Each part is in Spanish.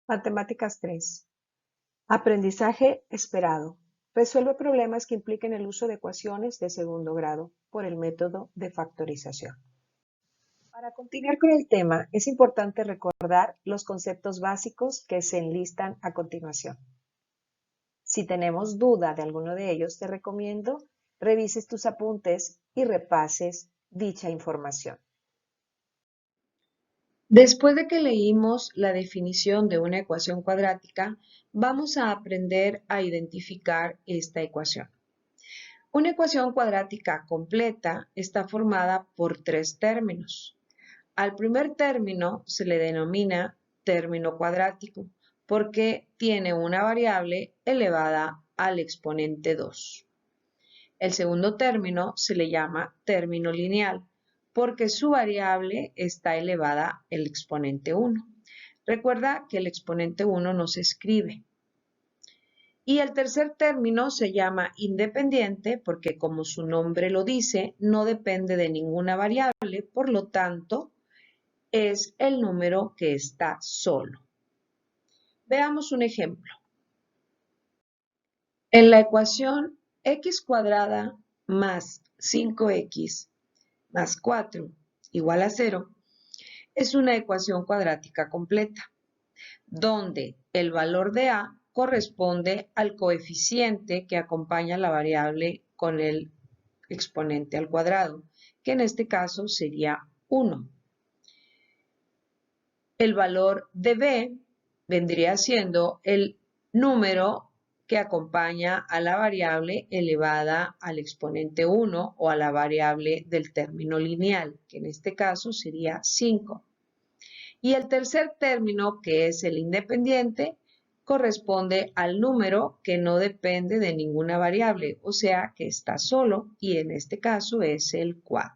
Matemáticas 3. Aprendizaje esperado. Resuelve problemas que impliquen el uso de ecuaciones de segundo grado por el método de factorización. Para continuar con el tema, es importante recordar los conceptos básicos que se enlistan a continuación. Si tenemos duda de alguno de ellos, te recomiendo revises tus apuntes y repases dicha información. Después de que leímos la definición de una ecuación cuadrática, vamos a aprender a identificar esta ecuación. Una ecuación cuadrática completa está formada por tres términos. Al primer término se le denomina término cuadrático porque tiene una variable elevada al exponente 2. El segundo término se le llama término lineal porque su variable está elevada al exponente 1. Recuerda que el exponente 1 no se escribe. Y el tercer término se llama independiente porque, como su nombre lo dice, no depende de ninguna variable, por lo tanto, es el número que está solo. Veamos un ejemplo. En la ecuación x cuadrada más 5x más 4 igual a 0 es una ecuación cuadrática completa, donde el valor de a corresponde al coeficiente que acompaña la variable con el exponente al cuadrado, que en este caso sería 1. El valor de b vendría siendo el número que acompaña a la variable elevada al exponente 1 o a la variable del término lineal, que en este caso sería 5. Y el tercer término, que es el independiente, corresponde al número que no depende de ninguna variable, o sea que está solo, y en este caso es el 4.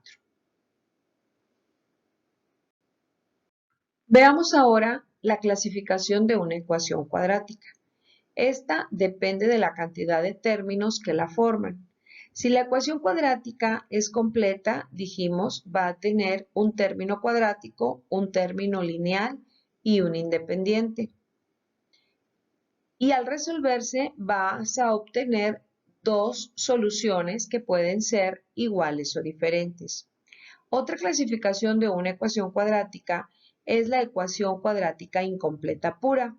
Veamos ahora la clasificación de una ecuación cuadrática. Esta depende de la cantidad de términos que la forman. Si la ecuación cuadrática es completa, dijimos, va a tener un término cuadrático, un término lineal y un independiente. Y al resolverse vas a obtener dos soluciones que pueden ser iguales o diferentes. Otra clasificación de una ecuación cuadrática es la ecuación cuadrática incompleta pura,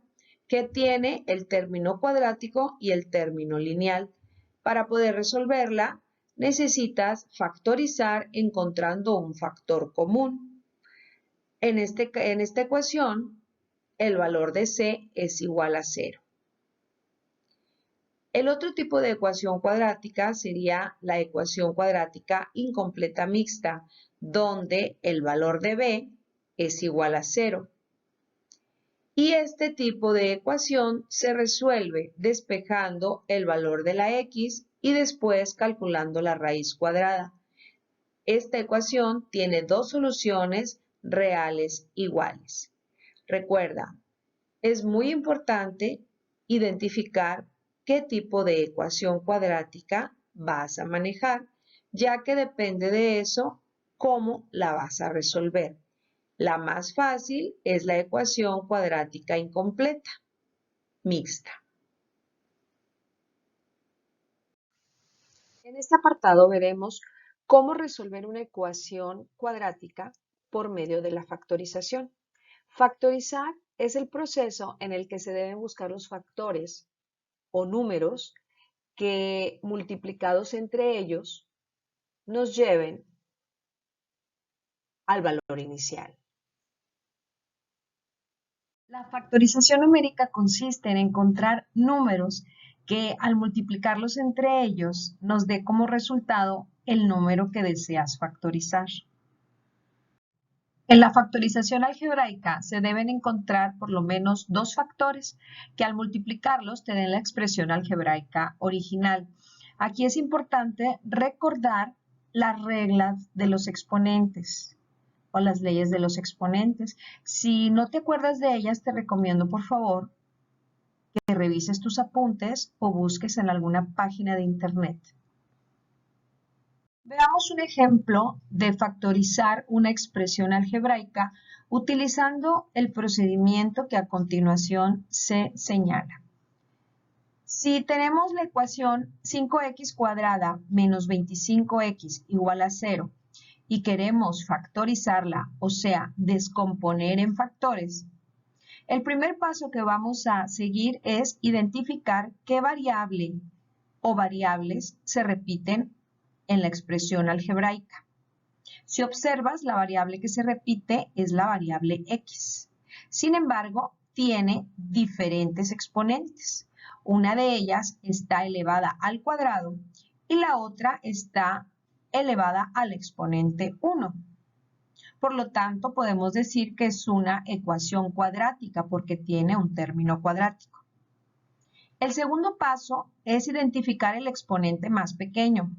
que tiene el término cuadrático y el término lineal. Para poder resolverla, necesitas factorizar encontrando un factor común. En esta ecuación, el valor de c es igual a 0. El otro tipo de ecuación cuadrática sería la ecuación cuadrática incompleta mixta, donde el valor de b es igual a 0. Y este tipo de ecuación se resuelve despejando el valor de la x y después calculando la raíz cuadrada. Esta ecuación tiene dos soluciones reales iguales. Recuerda, es muy importante identificar qué tipo de ecuación cuadrática vas a manejar, ya que depende de eso cómo la vas a resolver. La más fácil es la ecuación cuadrática incompleta, mixta. En este apartado veremos cómo resolver una ecuación cuadrática por medio de la factorización. Factorizar es el proceso en el que se deben buscar los factores o números que multiplicados entre ellos nos lleven al valor inicial. La factorización numérica consiste en encontrar números que al multiplicarlos entre ellos nos dé como resultado el número que deseas factorizar. En la factorización algebraica se deben encontrar por lo menos dos factores que al multiplicarlos te den la expresión algebraica original. Aquí es importante recordar las reglas de los exponentes o las leyes de los exponentes. Si no te acuerdas de ellas, te recomiendo por favor que revises tus apuntes o busques en alguna página de internet. Veamos un ejemplo de factorizar una expresión algebraica utilizando el procedimiento que a continuación se señala. Si tenemos la ecuación 5x cuadrada menos 25x igual a 0 y queremos factorizarla, o sea, descomponer en factores, el primer paso que vamos a seguir es identificar qué variable o variables se repiten en la expresión algebraica. Si observas, la variable que se repite es la variable x. Sin embargo, tiene diferentes exponentes. Una de ellas está elevada al cuadrado y la otra está elevada al exponente 1. Por lo tanto, podemos decir que es una ecuación cuadrática porque tiene un término cuadrático. El segundo paso es identificar el exponente más pequeño.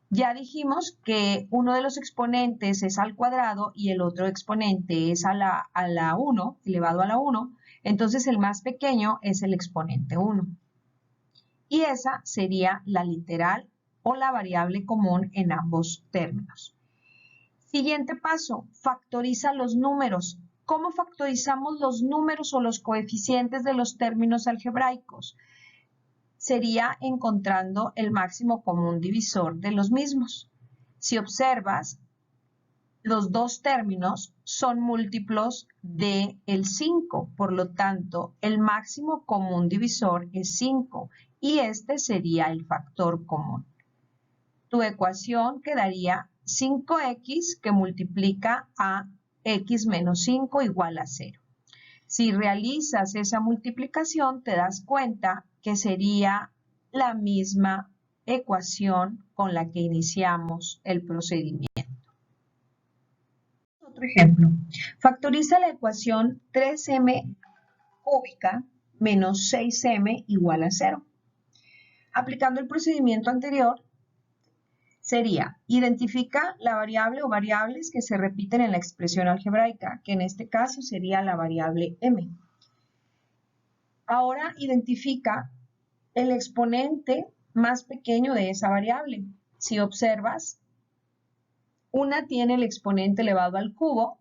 Ya dijimos que uno de los exponentes es al cuadrado y el otro exponente es a la 1, elevado a la 1. Entonces el más pequeño es el exponente 1. Y esa sería la literal o la variable común en ambos términos. Siguiente paso, factoriza los números. ¿Cómo factorizamos los números o los coeficientes de los términos algebraicos? Sería encontrando el máximo común divisor de los mismos. Si observas, los dos términos son múltiplos del 5, por lo tanto, el máximo común divisor es 5 y este sería el factor común. Tu ecuación quedaría 5x que multiplica a x menos 5 igual a 0. Si realizas esa multiplicación, te das cuenta que sería la misma ecuación con la que iniciamos el procedimiento. Otro ejemplo, factoriza la ecuación 3m cúbica menos 6m igual a 0. Aplicando el procedimiento anterior, sería, identifica la variable o variables que se repiten en la expresión algebraica, que en este caso sería la variable m. Ahora identifica el exponente más pequeño de esa variable. Si observas, una tiene el exponente elevado al cubo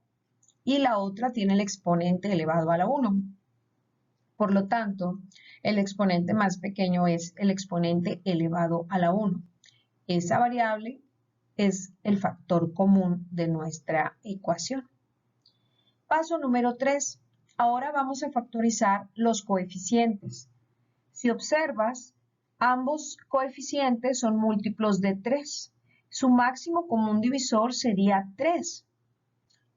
y la otra tiene el exponente elevado a la 1. Por lo tanto, el exponente más pequeño es el exponente elevado a la 1. Esa variable es el factor común de nuestra ecuación. Paso número 3. Ahora vamos a factorizar los coeficientes. Si observas, ambos coeficientes son múltiplos de 3. Su máximo común divisor sería 3.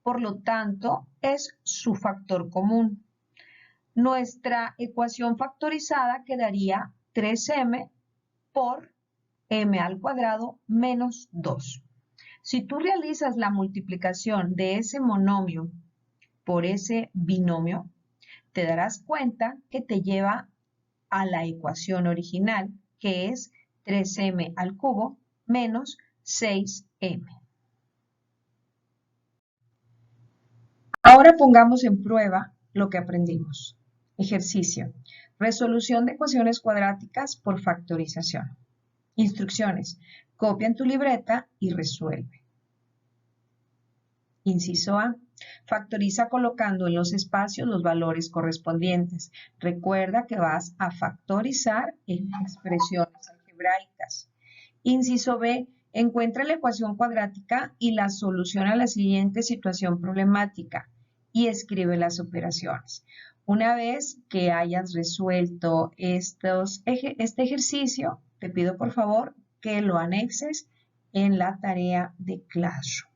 Por lo tanto, es su factor común. Nuestra ecuación factorizada quedaría 3m por m al cuadrado menos 2. Si tú realizas la multiplicación de ese monomio por ese binomio, te darás cuenta que te lleva a la ecuación original, que es 3m al cubo menos 6m. Ahora pongamos en prueba lo que aprendimos. Ejercicio. Resolución de ecuaciones cuadráticas por factorización. Instrucciones. Copia en tu libreta y resuelve. Inciso A. Factoriza colocando en los espacios los valores correspondientes. Recuerda que vas a factorizar en expresiones algebraicas. Inciso B. Encuentra la ecuación cuadrática y la soluciona a la siguiente situación problemática y escribe las operaciones. Una vez que hayas resuelto este ejercicio, te pido por favor que lo anexes en la tarea de Classroom.